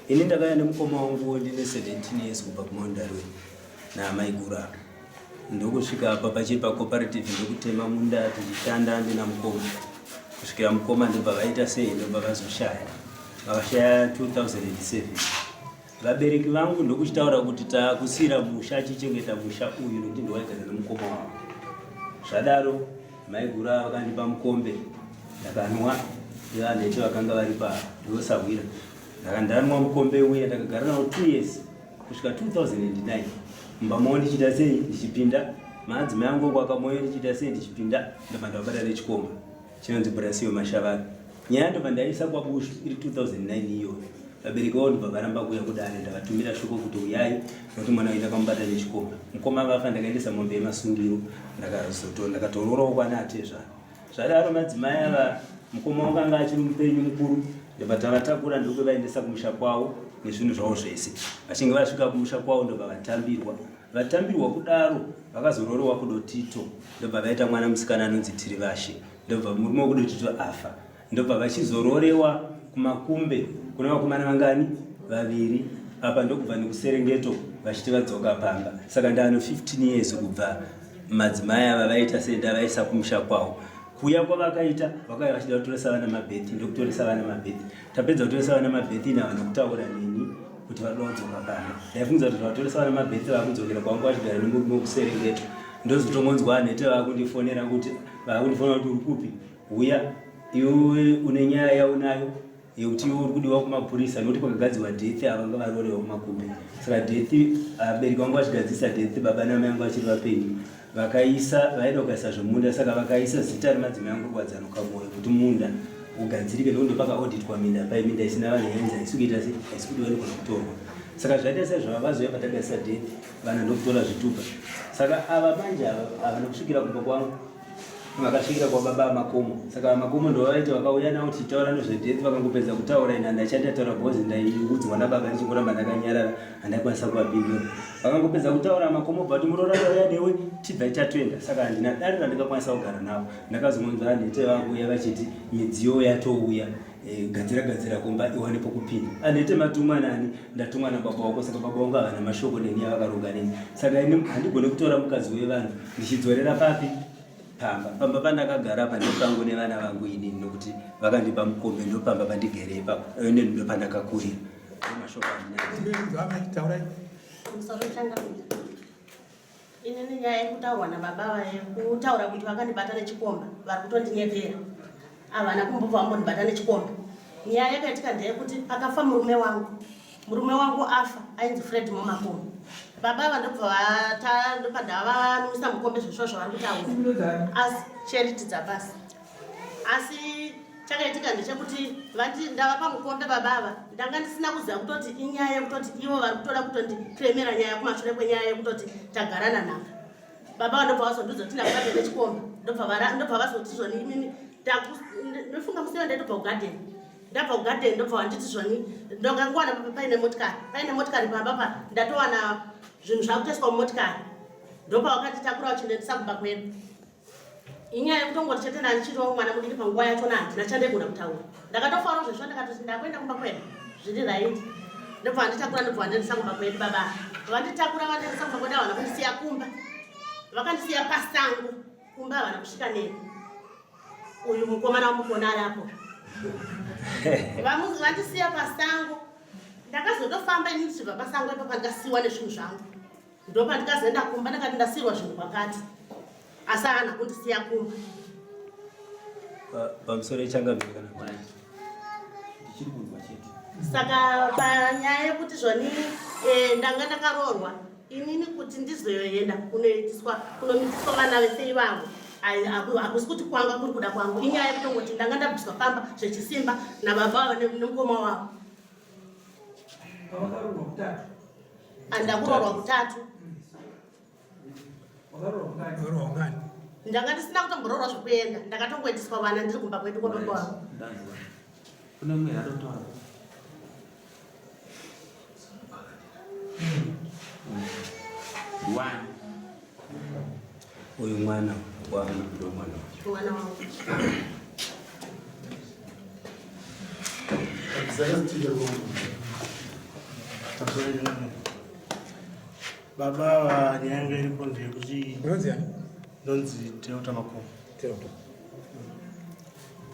Ini ndakaenda mukoma wangu ndine 17 years kubva kumaundarwe naamaigura ndokusvika apa pachipa cooperative ndokutema munda tichishanda ndina mukoma kusvikira mukoma ndobva vaita sei ndobva vazoshaya vakashaya 2007. Vabereki vangu ndokuchitaura kuti takusira musha chichengeta musha uyu nokuti ndowaigara nemukoma wangu. Zvadaro maigura vakandipa mukombe ndakanwa nevanhu vakanga vari padosahwira ndakandanwa mukombe uya ndakagara nawo 2 years kusvika 2009. Mumba mavo ndichita sei ndichipinda madzimai angu kwakamoyo ndichita sei ndichipinda ndobva ndabata nechikomba chinonzi Brasio Mashavana. Nyaya ndobva ndaisa kwabushu iri 2009 iyoyo. Vabereki vavo ndobva varamba kuuya kudare ndavatumira shoko kuti uyai nokuti mwana waita kamubata nechikomba. Mukoma vafa ndakaendesa mombe yemasungiro ndakatororawo kwana atezva. Zvadaro madzimai ava mukoma wangu anga achiri mupenyu mukuru ndobva tavatakura ndokuvaendesa kumusha kwavo nezvinhu zvavo zvese. Vachinge vasvika kumusha kwavo ndobva vatambirwa kudaro vakazororewa kudotito ndobva vaita mwana musikana anonzi Tirivashe ndobva murume wekudotito afa ndobva vachizororewa kumakumbe kuna vakomana vangani 2 apa ndokubva nekuserengeto vachiti vadzoka pamba. Saka ndano 15 years kubva madzimai ava vaita senda vaisa kumusha kwavo. Kuya kwavakaita vakauya vachida kutoresa vana mabhethi ndokutoresa vana mabhethi. Tapedza kutoresa vana mabhethi navanhu kutaura neni kuti vanoda kudzoka pamba. Ndaifungiza kuti vatoresa vana mabhethi vakudzokera kwangu vachigara nemurume wekuserengeto. Ndozotongonzwa hanhete vakundifonera kuti uri kupi uya iwe une nyaya yaunayo yekuti iwe uri kudiwa kumapurisa nokuti kwakagadzirwa dethi avanga varorewa kumakumbe. Saka dethi abereki vangu vachigadzisa dethi baba namai vangu vachiri vapenyu vaida kugaisa zvemunda. Saka vakaisa zita remadzimai angu kuwadzanuka moyo kuti munda ugadzirike nokuti pakaoditwa minda pai minda isina vanhu yainzi haisi kuita sei haisi kuti vanogona kutorwa. Saka zvaita saizvo vazoya patakaisa dethi vanhu ndokutora zvitupa. Saka ava manje ava nokusvikira kumba kwangu vakasvikira kwababa Makomo. Saka Makomo ndovaita vakauya navo tichitaura nezvedethi vakangopedza kutaura ina ndachandataura bhozi ndaiudzwa nababa ndichingoramba ndakanyarara handakwanisa kuvapindura. Vakangopedza kutaura Makomo bva kuti murorauya newe tibva tatoenda. Saka handina dare randingakwanisa kugara navo. Ndakazongonzwa hanhete vangu uya vachiti midziyo yatouya gadzira kumba iwane pokupinda. Hanhete matumwa nani ndatumwa nababa wako. Saka baba wangu havana mashoko neni avakaronga neni. Saka ini handigoni kutora mukadzi wevanhu ndichidzorera papi pamba pandakagara apa ndopangu nevana vangu inini nokuti vakandipa mukombe ndopamba pandigere ipapo ende ndopandakakurira mashoko inini nyaya yekutaurwa nababa kutaura kuti vakandibata nechikomba vari kutondinyepera havana kumbobva vambondibata nechikomba. Nyaya yakaitika ndeyekuti pakafa murume wangu afa ainzi Fred Makomo. Baba vandobva ndopadavanomisa mukombe zvesvozvo vari kutaura asi charity dzapasi. Asi chakaitika ndechekuti ndavapa mukombe babava ndanga ndisina kuziva kutoti inyaya yekutoti ivo vari kutoda kutondipremera nyaya kumashure kwenyaya yekutoti tagarana nhaka. Baba vandobva vazondiudza kuti ndakabata nechikomba ndobva vazoti zvoni imini ndofunga musiwo ndaitobva kugadheni. Ndabva kugadheni ndobva vanditi zvoni ndongangowana paine motikari pamba ndatowana zvinhu zvakutoiswa mumotikari ndopa wakatitakura uchinendesa kumba kwedu. Inyaya yekutongoti chete nandichiriwo mwana mudiki panguva yachona handina chandaigona kutaura. Ndakatofawo zvesvo ndakatoti ndakuenda kumba kwedu zviri right. Ndobva vanditakura ndobva vandendesa kumba kwedu. Baba vanditakura vandendesa kumba kwedu havana kundisiya kumba. Vakandisiya pasango kumba havana kusvika neni. Uyu mukomana wamukona ari apo. Vandisiya pasango. Ndakazotofamba inini ndichibva pasango ipapa ndikasiyiwa nezvinhu zvangu. Ndopa ndikazoenda kumba ndakati ndasiyirwa zvinhu kwakati. Asi haana kundisiya kumba. Pamusoro yechangamire kana kwai ndichiri kunzwa chete. Saka panyaya yekuti zvoni ndanga ndakaroorwa inini kuti ndizoenda kunomitiswa vana vese ivangu hakusi kuti kwanga kuri kuda kwangu. Inyaya yekutongoti ndanga ndabviswa pamba zvechisimba nababa nemukoma wavo. Andakurorwa kutatu. Ndanga ndisina kutombororwa zvekuenda, ndakatongoendeswa vana ndiri kumba kwedu kwababa wangu. Kune mwe atotaura. One. Uyu mwana wangu ndo mwana. Mwana wangu. Baba wa nyanga ilipo ndekuti ndonzi Teota Makomo.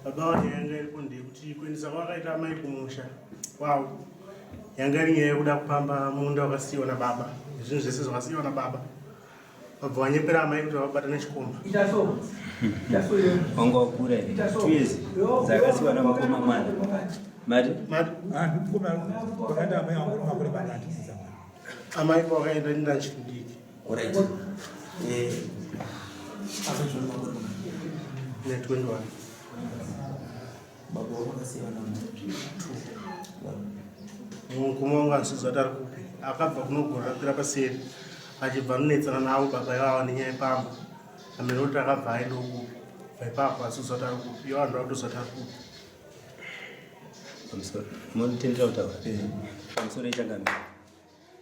Baba wa nyanga ilipo ndekuti kuendesa kwakaita amai kumusha kwawo yanga iri nyaya yekuda kupamba munda wakasiyiwa nababa, zvinhu zvese zvakasiyiwa nababa. Vabva vanyepera amai kuti vabata nechikomba. Wanga wakura here 2 years dzakasiyiwa namakoma mwana. Mari amai kwakaenda ndachidiki. Alright. Ne 21. Baba wakasiyiwa na Mukoma wangu asizwa kuti ari kupi. Akabva kunogora rapira paseri. Achibva nonetsana navo baba ivava nenyaya yepamba. Amene kuti akabva aenda uku. Ipapo asizwa kuti ari kupi. Iwo vanhu vakutozwa kuti ari kupi. pamusoro munotendera kutaura pamusoro ichangamira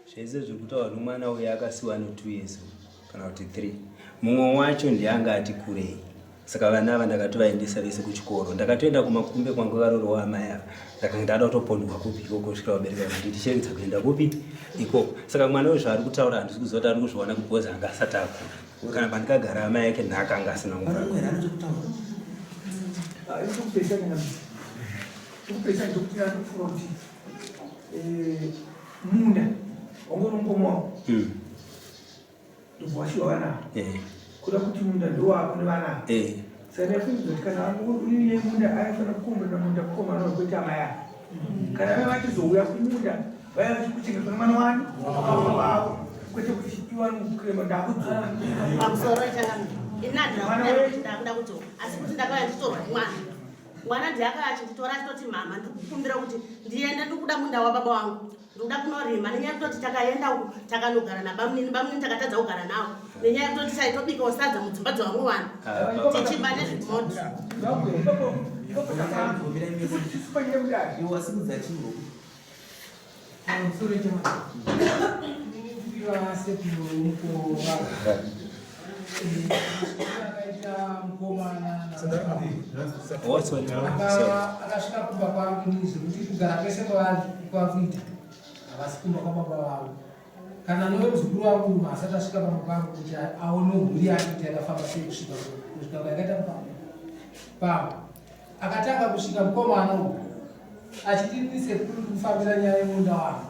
zvese zvekutaura nomwana uyu akasiyiwa no2 years kana kuti 3. Mumwe wacho ndianga ati kurei, saka vana ava ndakatovaendesa vese kuchikoro. Ndakatoenda kumakumbe kwangu karorowa amai ava, ndakanga ndada kutopondwa kupi ikoko kusvika vabereka kuti ndicheredza kuenda kupi ikoko. Saka mwana uyu zvaari kutaura handisi kuziva kuti ari kuzviona because anga asati akura, kana pandikagara amai yake nhaka anga asina kukura. Ukupesa ndokutira front munda ongono mkomo ndobwashiwa vana kuda kuti munda ndowako nevana saka funzo kana uriye munda aifana kukomba na munda kukoma na kuita maya kana vana vachizouya kumunda vaya vachikuchengetwa nemwana wani wavo kwete kuti iwa mukrema ndakudzoka Pamusoro ichangamira ndakuda kudzoka, asi kuti ndakauya nditorwa mwana ndiakauya achinditora achitoti mama ndikukumbira kuti ndiende ndikuda munda wababa wangu, ndikuda kunorima, nenyaya yekutoti takaenda uku takanogara nabamunini, bamunini takatadza kugara navo, nenyaya yekutoti taitobikawo sadza mudzimba dzavamwe vanhu tichimba nezvimoto. akasvika kumba kwangu kuti kugara kwese kwakuita havasi kumba kwababa vavo. Kana newe muzukuru wangu asati asvika pamba pangu kuti aone mhuri yake kuti yakafamba sei kusvika kwayakaita pamba, akatanga kusvika mukomana uyu achiti sekuru kufambira nyaya yemunda wangu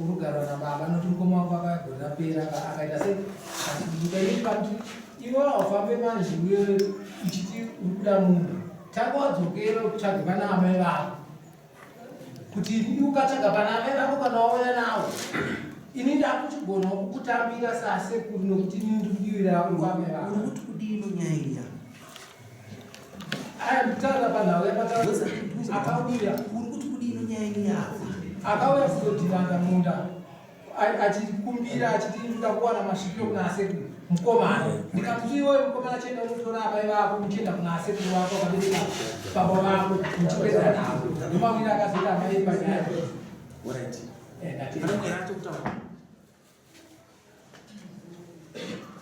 urugarwa nababa, noti mukoma wangu akagona pera akaita sei achidudukaipa kuti iwe haufambe manzviwe uchiti uri kuda munda, tanga wadzokera kutsvaga pana amai vavo kuti ukatsvaga pana amai vavo kana wauya navo ini ndakuchigona kukutambira sasekuru nokuti ini ndiri kudiwira kwamai vavo. Uri kuti kudino nyaya iya? Aya ndikutaura panhau yapatauya akauya. Uri kuti kudino nyaya iya? Akauya kuzodhivanga munda achikumbira achiti ndikuda kuwana masvikiro kuna asekuru mukomana. Ndikati iwewe mukomana chienda unotora amai vako muchienda kuna asekuru vako kabereka baba vako muchipedza navo nomamwiri akazoita amai panyaya. Alright. Panomwe racho kutaura.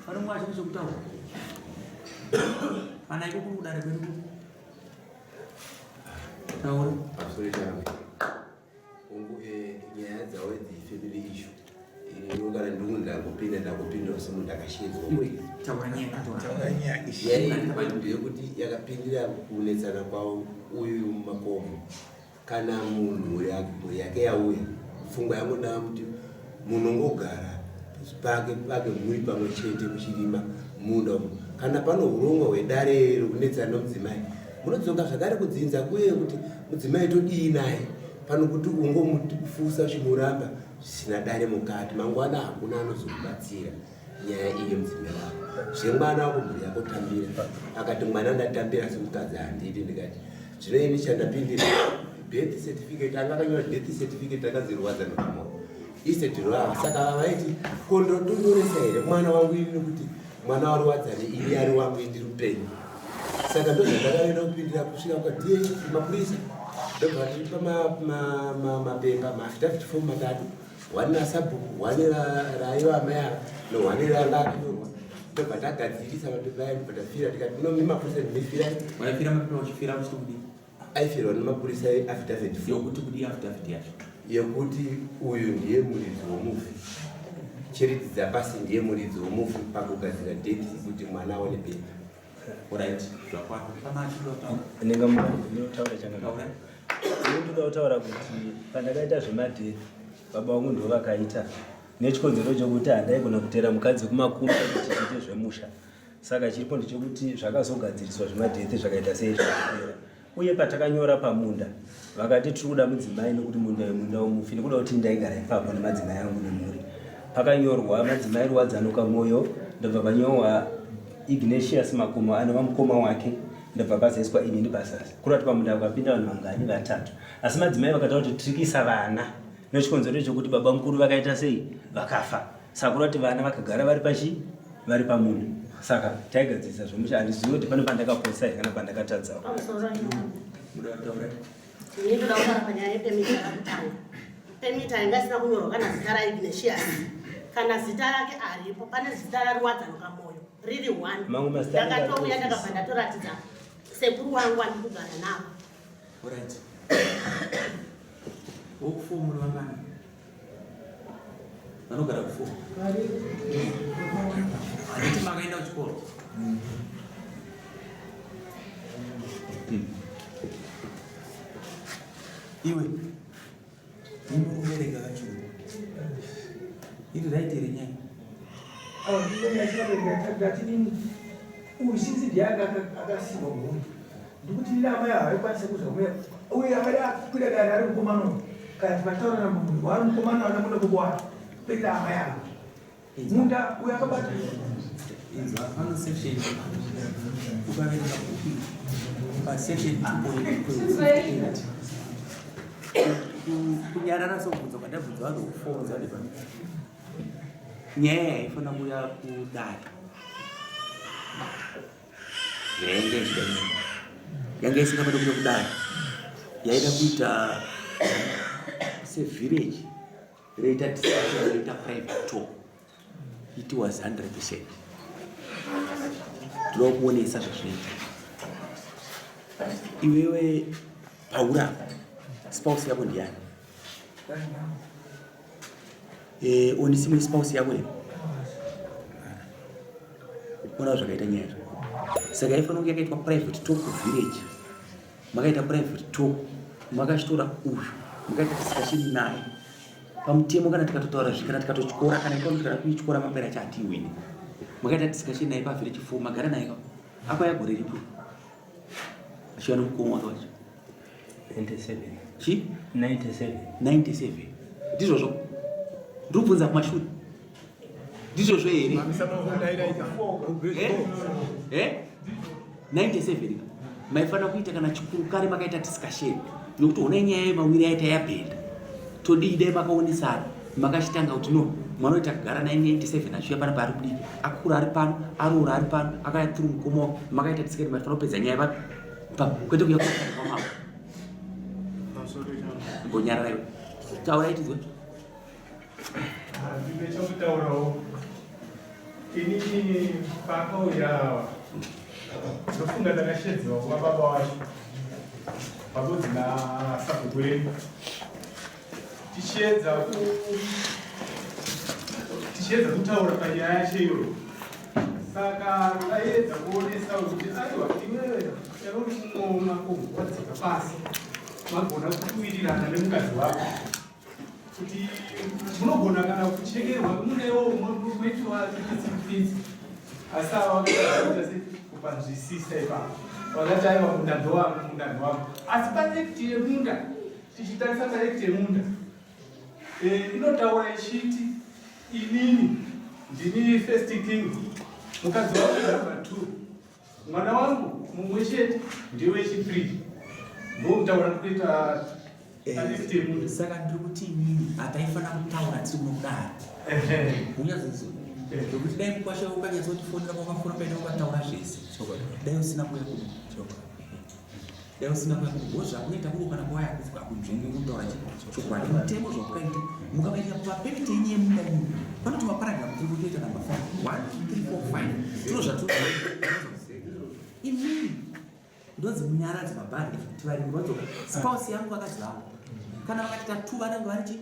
Panomwe racho kutaura. Pana iko kudare kwedu. Taura. Absolutely. Nyaya dzawo dzifamily issue inogara ndikunda ndakupinda semunhu akashedzwa yekuti yakapindira kunetsana kwawo uyu Makomo. Kana munhu yake yauya pfungwa yangu ndamuti munhu ngogara pake mhuri pamwe chete muchirima munda umu. Kana pano urongwa hwedare rokunetsana nomudzimai munodzoka zvakare kudzinza kuye kuti mudzimai todii naye pano kuti ungomufusa chimuramba zvisina dare mukati mangwana hakuna anozokubatsira nyaya iyi mudzimai wako. Zvemwana wako mhuri yako tambira akati mwana ndatambira semukadzi handidi, ndikati zvino ini chandapindira birth certificate anga kanyora death certificate akazirwadza nokumoyo isedhirwa saka vaiti kondodonyoresa here mwana wangu ini nekuti mwana warwadzane ini ari wangu indiri upenyu saka ndozvandakaenda kupindira kusvika kwadh mapurisa ndobva tiripa mapepa maafidavit fomu matatu 1 nasabhuku 1 raiva amai ava no1 ranga akanyorwa ndobva tagadzirisa mapepa ayo ndobva tafira tikati munomi mapurisa ndimefirai waifira mapepa uchifira muchiti kudii aifirwa nemapurisa eafidavit yokuti kudii afidavit yacho yekuti uyu ndiye muridzi womufi chiridza pasi ndiye muridzi womufi pakugadzira deti kuti mwana aone bhebhi right zvakwana pamachilotaura ndingamunotaura chakataura ndinoda kutaura kuti pandakaita zvemadhethi baba vangu ndo vakaita nechikonzero chokuti handaigona kutera mukadzi kumakumi chiite zvemusha saka chiripo ndechekuti zvakazogadziriswa zvemadhethi zvakaita sei zvakapera uye patakanyora pamunda vakati tiri kuda mudzimai nokuti munda womufi nekuda kuti ndaigara ipapo nemadzimai angu nemhuri pakanyorwa madzimai rwadzanoka mwoyo ndobva panyorwa Ignatius Makomo anova mukoma wake ndobva pazoiswa ini ndibasasi kurati pamunda vakapinda vanhu vangani 3 asi madzimai vakataura kuti tiri kuisa vana nechikonzero chokuti baba mukuru vakaita sei vakafa saka kurati vana vakagara vari pamunda saka taigadzirisa zvomusha handizivi kuti pane pandakaposa here kana pandakatadzawo ndinoda kutaura panyaya yepemiti yakakutanga pemiti ingasina kunyorwa kana zita raIgnatius kana zita rake aripo pane zita rarwadzanoka mwoyo riri 1 ndakatouya ndakabva ndatoratidza sekuru wangu andikugara navo right wokufomu vangani vanogara kufomu handiti makaenda kuchikoro iwe inokubereka kachuru iri raiti renyaya usinzi ndianga akasimba munhu ndikuti inama yaho aikwanise kuzomera uye amada kukwira dani ari mukomano kana timataura na munhu wari mukomano anamuda kukwata kukwira ama yaho munda uye akabata ano section ukaverenga kupi pasection 2.8 kunyarara sobvunza kwandabvunza vanhu kufonza nepa nyaya yaifana kuya kudare yainge ichidanyika yanga isingapata kuya kudare yaida kuita sevillage reita discussion reita private talk it was 100%. Tinokuonesa zvazvinoita iwewe Paula spouse yako ndiani Onesimo spouse yako ona zvakaita nyaya saka ifana kunge yakaitwa private talk village makaita private talk makashitora uyu mukaita discussion naye pamutemo kana tikatotaura zvikana tikatochikora kana ikaona tikada kuichikora mapera chatiwini makaita discussion naye pavillage 4 magara naye apa yagore ripo achiwana mukoma wake wacho 97 chi 97 ndizvozvo ndikubvunza kumashuri ndizvozvo here 97 maifana kuita kana chikuru kare makaita discussion nokuti una nyaya yemawiri yaita yabhenda todii makaonesana makachitanga kuti no mwana uita kugara 997 achiuya pana paari kudiki akura ari pano aroora ari pano akaya through mukoma makaita discussion maifana kupedza nyaya kwete kuya kwamama mbonyarara iwe taura itizwe ndinechokutaurawo ini pakauya ndofunga ndakashedziwa kuva baba wacho pabudzi nasabhuku wedu tichiedza kutaura panyaya yacho iyoyo saka ndaiedza kuonesa kuti aiwa iwewe yauri makomo wadzika pasi magona kuwirirana nemukadzi wako kuti munogona kana kuchekerwa munewo mweitiwa tsipitsipitsi asi ava vakaita sekupanzwisisa ipapo vakati aiwa munda wangu asi parekti yemunda tichitarisa parekti yemunda inotaura ichiti inini ndini first king mukadzi wangu namba 2 mwana wangu mumwe chete ndiwe chipiri ndokutaura kuita Saka ndiri kuti inini ataifana kutaura tiri kunodaro unyazizo nokuti dai mukwasha ukanyazotifonera kwakafura paine ukataura zvese dai usina kuya kuno dai usina kuya kuno wozvakunoita kuno kana kwaya kufika kunzvenge kutaura chokwadi mutemo zvakukaita mukavaita papekiti yenye mundani panoti maparagrafu tiri kutoita namba 5 1 2 3 4 5 zviro zvatuzi inini ndonzi munyaradzi mabhari tivarimi vadzoka spouse yangu vakazvawo kana vakatita 2 vanenge varichi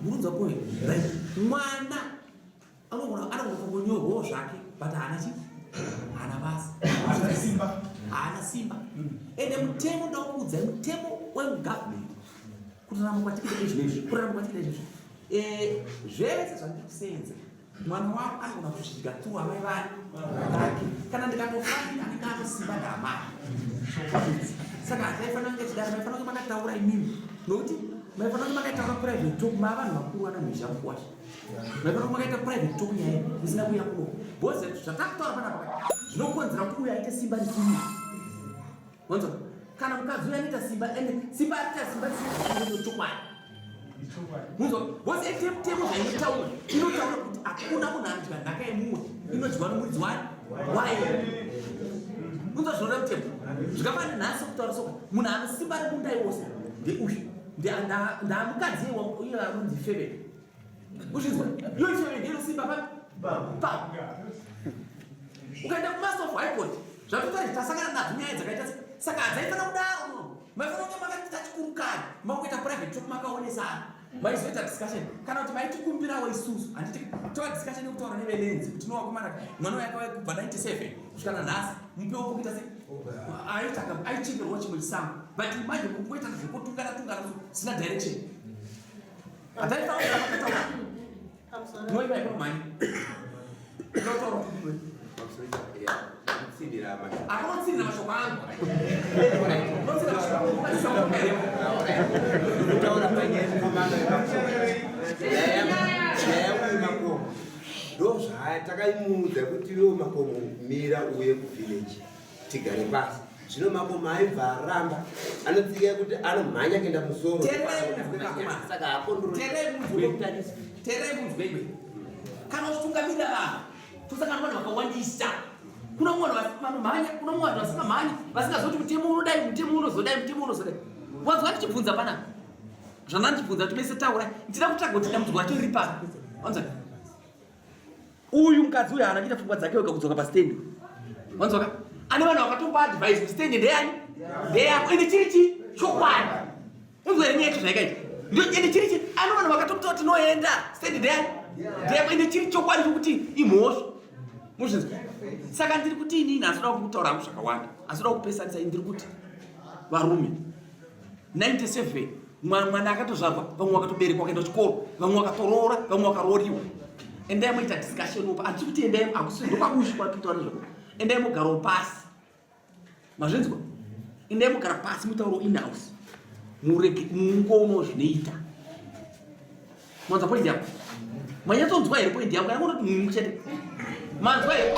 murunza koyo mwana anogona kunyorwawo zvake but haana basa haana simba ende mutemo ndakuudzai mutemo wemugovernment kurarama kwatikita izvezvi zvese zvandiri kusenza mwana wako anogona kusvika tu amai vake kana ndikatofanira anenge anosimba ndaamai saka hataifanira kunge chidaro maifanira kunge makataura imimi nokuti maifanira kunge makataura private talk maavanhu vakuru vana mhizha mukwasha maifanira kunge makaita private talk nyaya musina kuya kuno bhoze zvatakutaura panapa zvinokonzera kuti uyo aite simba risini wanza kana mukadzi uyo anoita simba ende simba arita simba risini chokwadi munzo bhoze etemo zvainotaura inotaura kuti hakuna munhu anodya nhaka yemumwe inodyiwa nomuridzi waye munzo zvinoda mutemo zvikafanira nhasi kutaura soka munhu anosimba remunda iwose ndeuyu ndamukadzi iye anonzi Febebe uzvinzwa iyo Febebe ndinosimba pa ukaenda kumaster of high court zvatotauri tasangana nadzo nyaya dzakaita saka hadzaifana kudaro maifanira kunge makatita chikurukani makuita private talk makaonesana maizoita discussion kana kuti maitikumbirawo isusu handiti tova discussion yekutaura nevenenzi kuti nowakomana mwana wayakauya kubva 97 kusvikana nhasi mupewo kuita se aichingirwa chimwe chisango but imagine kungoita zvekutungana zvisina direction hataifanira kutaura noivaipamhanya inotaura akunotsindira mashoko angu makomo ndozvatakaimudza kuti iwo makomo mira uye kuvhileji tigare pasi zvino makomo aibva aramba anotsiga kuti anomhanya kuenda musoro saka terei munzwegwe kana uchitungamirira vanhu tosangana vanhu vakawandisa kuna mwana vanomhanya kuna mwana vasingamhanyi vasingazoti mutemo unodai mutemo unozodai mutemo unozodai wanzwa ndichibvunza panapa zvandandichibvunza kuti mese taura ndida kutsvaga kuti dambudziko racho riri pano wanzwa uyu mukadzi uyu haana kuita pfungwa dzake wega kudzoka pastendi wanzwaka ane vanhu vakatomba advise kuti stendi ndeyani ndeyako ende chiri chokwadi unzwa here nyecho zvaikaita ende chiri ane vanhu vakatomta kuti noenda stendi ndeyani ndeyako ende chiri chokwadi chokuti imhosva muzvinzwa saka ndiri kuti inini hasoda kutaura zvakawanda hasoda kupesanisa ndiri kuti varume 97 mwana akatozvarwa vamwe vakatoberekwa kuenda kuchikoro vamwe vakatoroora vamwe vakaroriwa endai moita discussion upa handisi kuti endai ndokwakushi kwatitaura zvako endai mogarawo pasi mazvinzwa endai mogara pasi mutauro in-house mungono zvinoita mwanza poindi yako manyatsonzwa here poindi yako kana kunoti muchete manzwa here